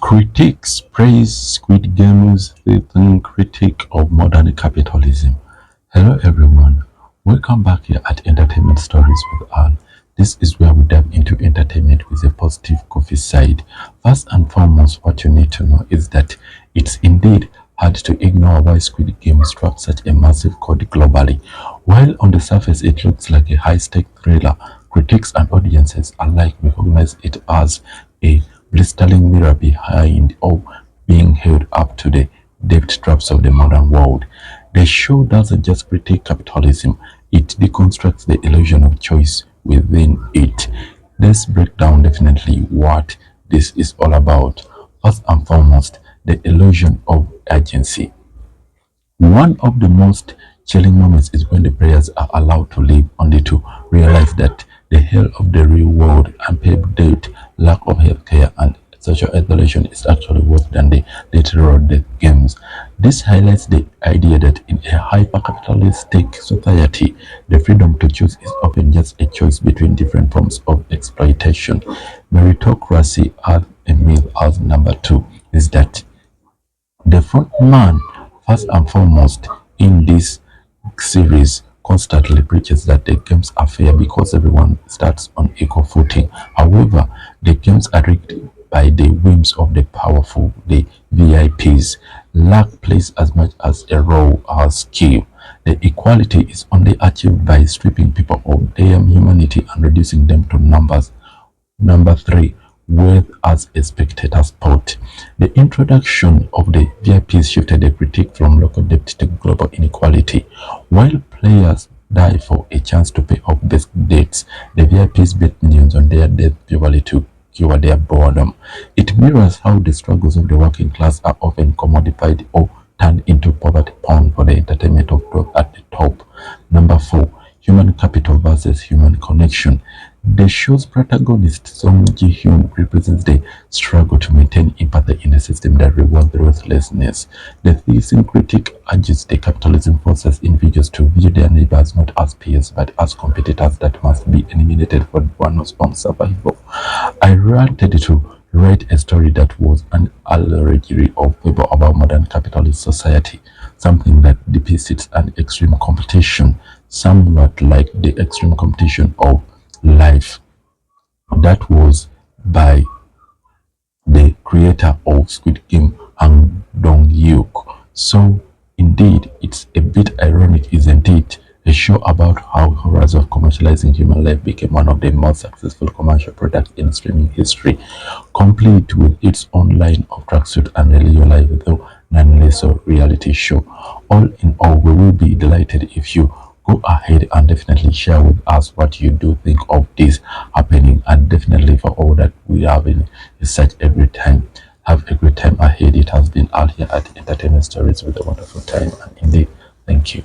Critics praise Squid Game's the critique of modern capitalism. Hello everyone, welcome back here at Entertainment Stories with Al. This is where we dive into entertainment with a positive coffee side. First and foremost, what you need to know is that it's indeed hard to ignore why Squid Game struck such a massive chord globally. While on the surface it looks like a high-stake thriller, critics and audiences alike recognize it as a blistering mirror behind or being held up to the debt traps of the modern world. The show doesn't just critique capitalism, it deconstructs the illusion of choice within it. Let's break down definitely what this is all about. First and foremost, the illusion of agency. One of the most chilling moments is when the players are allowed to live only to realize that the hell of the real world, unpaid debt, lack of healthcare, and social isolation is actually worse than the literal death games. This highlights the idea that in a hyper-capitalistic society, the freedom to choose is often just a choice between different forms of exploitation. Meritocracy as a myth as number two is that the front man, first and foremost, in this series constantly preaches that the games are fair because everyone starts on equal footing. However, the games are rigged by the whims of the powerful, the VIPs. Luck plays as much as a role as skill. The equality is only achieved by stripping people of their humanity and reducing them to numbers. Number three, worth as a spectator sport. The introduction of the VIPs shifted the critique from local debt to global inequality. While players die for a chance to pay off these debts, the VIPs bet millions on their death purely to cure their boredom. It mirrors how the struggles of the working class are often commodified or turned into poverty porn for the entertainment of those at the top. Number four, human capital versus human connection. The show's protagonist, Song Ji-hyun, represents the struggle to maintain empathy in a system that rewards ruthlessness. The theism critic urges the capitalism forces individuals to view their neighbors not as peers but as competitors that must be eliminated for one's own survival. I wanted to write a story that was an allegory of people about modern capitalist society, something that depicts an extreme competition, somewhat like the extreme competition of life that was by the creator of Squid Game, Hang Dong-hyuk. So, indeed, it's a bit ironic, isn't it? A show about how horrors of commercializing human life became one of the most successful commercial products in streaming history, complete with its own line of tracksuit and a real life, though nonetheless a reality show. All in all, we will be delighted if you go ahead and definitely share with us what you do think of this happening, and definitely for all that we have in such every time. Have a great time ahead. It has been out here at Entertainment Stories with a wonderful time, and indeed, thank you.